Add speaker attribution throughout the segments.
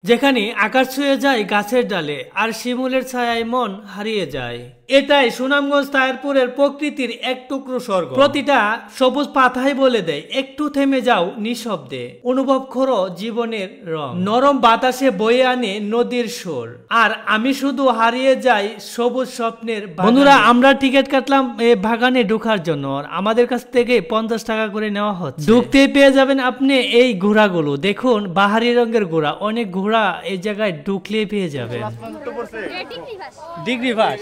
Speaker 1: যেখানে আকাশ ছুঁয়ে যায় গাছের ডালে আর শিমুলের ছায়ায় মন হারিয়ে যায়। এটাই সুনামগঞ্জ তাহেরপুরের প্রকৃতির এক টুকরো স্বর্গ। প্রতিটা সবুজ পাতাই বলে দেয় একটু থেমে যাও, নিঃশব্দে অনুভব করো জীবনের রং। নরম বাতাসে বয়ে আনে নদীর সুর, আর আমি শুধু হারিয়ে যাই সবুজ স্বপ্নের। বন্ধুরা, আমরা টিকিট কাটলাম এই বাগানে ঢোকার জন্য। আমাদের কাছ থেকে 50 টাকা করে নেওয়া হচ্ছে। ঢুকতে পেয়ে যাবেন আপনি এই ঘোড়াগুলো। দেখুন বাহারি রঙের ঘোড়া, অনেক ঘোড়া এই জায়গায় ঢুকলে পেয়ে যাবেন। Degree pass.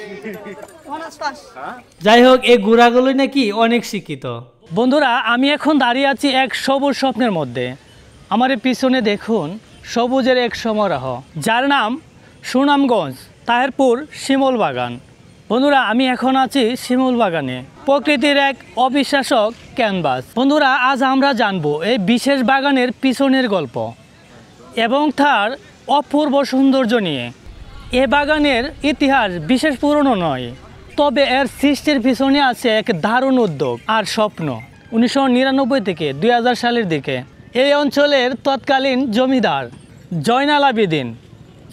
Speaker 1: যাই হোক, এই ঘোড়াগুলো নাকি অনেক শিক্ষিত। বন্ধুরা, আমি এখন দাঁড়িয়ে আছি এক সবুজ স্বপ্নের মধ্যে। আমার পিছনে দেখুন সবুজের এক সমারোহ, যার নাম সুনামগঞ্জ তাহেরপুর শিমুল বাগান। বন্ধুরা, আমি এখন আছি শিমুল বাগানে, প্রকৃতির এক অবিশ্বাস্য ক্যানভাস। বন্ধুরা, আজ আমরা জানবো এই বিশেষ বাগানের পিছনের গল্প এবং তার অপূর্ব সৌন্দর্য নিয়ে। এ বাগানের ইতিহাস বিশেষ পুরনো নয়, তবে এর সৃষ্টির পিছনে আছে এক দারুণ উদ্যোগ আর স্বপ্ন। 1999 থেকে 2000 সালের দিকে এই অঞ্চলের তৎকালীন জমিদার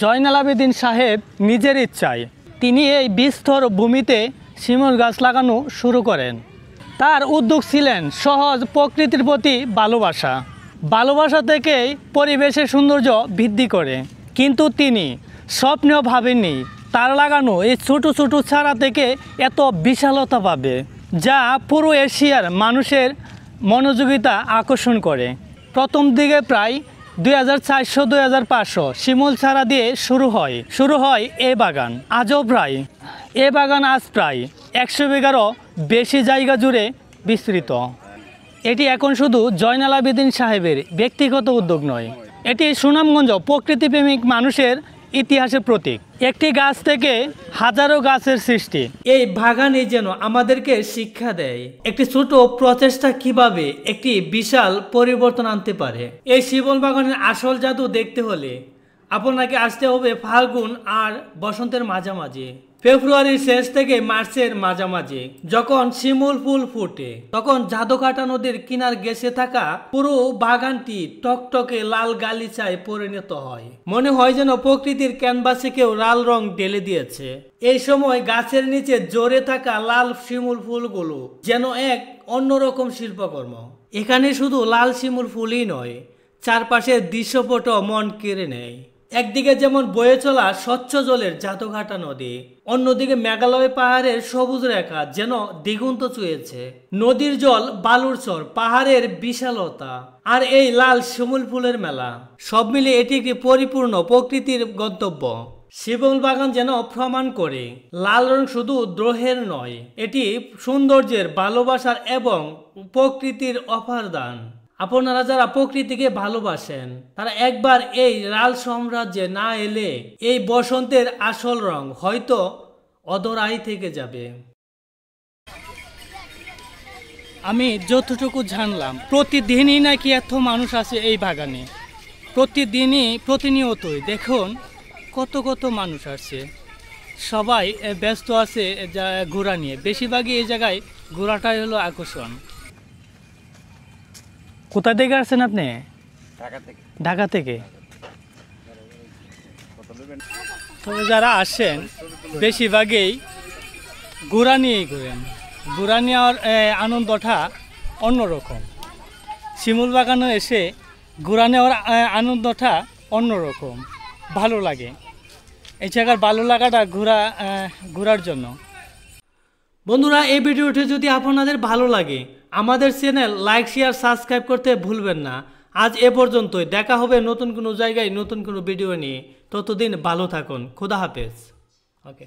Speaker 1: জয়নাল আবেদিন সাহেব নিজের ইচ্ছায় তিনি এই বিস্তর ভূমিতে শিমুল গাছ লাগানো শুরু করেন। তার উদ্যোগ ছিলেন সহজ প্রকৃতির প্রতি ভালোবাসা থেকেই পরিবেশের সৌন্দর্য বৃদ্ধি করে। কিন্তু তিনি স্বপ্নেও ভাবেননি তার লাগানো এই ছোট ছোট চারা থেকে এত বিশালতা পাবে, যা পুরো এশিয়ার মানুষের মনোযোগিতা আকর্ষণ করে। প্রথম দিকে প্রায় 2400-2500 শিমুল চারা দিয়ে শুরু হয় এই বাগান। এ বাগান আজ প্রায় 100 বিঘারও বেশি জায়গা জুড়ে বিস্তৃত। এটি এখন শুধু জয়নাল আবেদিন সাহেবের ব্যক্তিগত উদ্যোগ নয়, এটি সুনামগঞ্জ প্রকৃতিপ্রেমিক মানুষের ইতিহাসের প্রতীক। একটি গাছ থেকে হাজারো গাছের সৃষ্টি। এই বাগানে যেন আমাদেরকে শিক্ষা দেয় একটি ছোট প্রচেষ্টা কিভাবে একটি বিশাল পরিবর্তন আনতে পারে। এই শিমুল বাগানের আসল জাদু দেখতে হলে আপনাকে আসতে হবে ফাল্গুন আর বসন্তের মাঝামাঝি, ফেব্রুয়ারির শেষ থেকে মার্চের মাঝামাঝি, যখন শিমুল ফুল ফুটে। তখন জাদুকাটা নদীর কিনার ঘেঁষে থাকা পুরো বাগানটি টকটকে লাল গালিচায় পরিণত হয়। মনে হয় যেন প্রকৃতির ক্যানভাসে কেউ লাল রং ঢেলে দিয়েছে। এই সময় গাছের নিচে জড়ে থাকা লাল শিমুল ফুলগুলো যেন এক অন্যরকম শিল্পকর্ম। এখানে শুধু লাল শিমুল ফুলই নয়, চারপাশের দৃশ্যপটও মন কেড়ে নেয়। একদিকে যেমন বয়ে চলা স্বচ্ছ জলের জাদুঘাটা নদী, অন্যদিকে মেঘালয় পাহাড়ের সবুজ রেখা যেন দিগন্ত ছুঁয়েছে। নদীর জল, বালুর চর, পাহাড়ের বিশালতা আর এই লাল শিমুল ফুলের মেলা, সব মিলে এটি একটি পরিপূর্ণ প্রকৃতির গন্তব্য। শিমুল বাগান যেন প্রমাণ করে লাল রং শুধু দ্রোহের নয়, এটি সৌন্দর্যের, ভালোবাসার এবং প্রকৃতির অপার দান। আপনারা যারা প্রকৃতিকে ভালোবাসেন তারা একবার এই লাল সাম্রাজ্যে না এলে এই বসন্তের আসল রং হয়তো অধরাই থেকে যাবে। আমি যতটুকু জানলাম প্রতিদিনই নাকি এত মানুষ আছে এই বাগানে, প্রতিনিয়তই দেখুন কত মানুষ আসছে। সবাই ব্যস্ত আছে ঘোড়া নিয়ে, বেশিরভাগই এই জায়গায় ঘোড়াটাই হলো আকর্ষণ। কোথা থেকে আসছেন আপনি? ঢাকা থেকে। তবে যারা আসেন বেশিরভাগই ঘোড়া নিয়েই ঘোরেন। ঘোড়া নেওয়ার আনন্দটা অন্যরকম। শিমুল বাগানে এসে ঘোড়া নেওয়ার আনন্দটা অন্যরকম, ভালো লাগে। এই জায়গার ভালো লাগাটা ঘোরার জন্য। বন্ধুরা, এই ভিডিওটি যদি আপনাদের ভালো লাগে আমাদের চ্যানেল লাইক, শেয়ার, সাবস্ক্রাইব করতে ভুলবেন না। আজ এ পর্যন্তই। দেখা হবে নতুন কোনো জায়গায় নতুন কোনো ভিডিও নিয়ে। ততদিন ভালো থাকুন। খোদা হাফেজ। ওকে।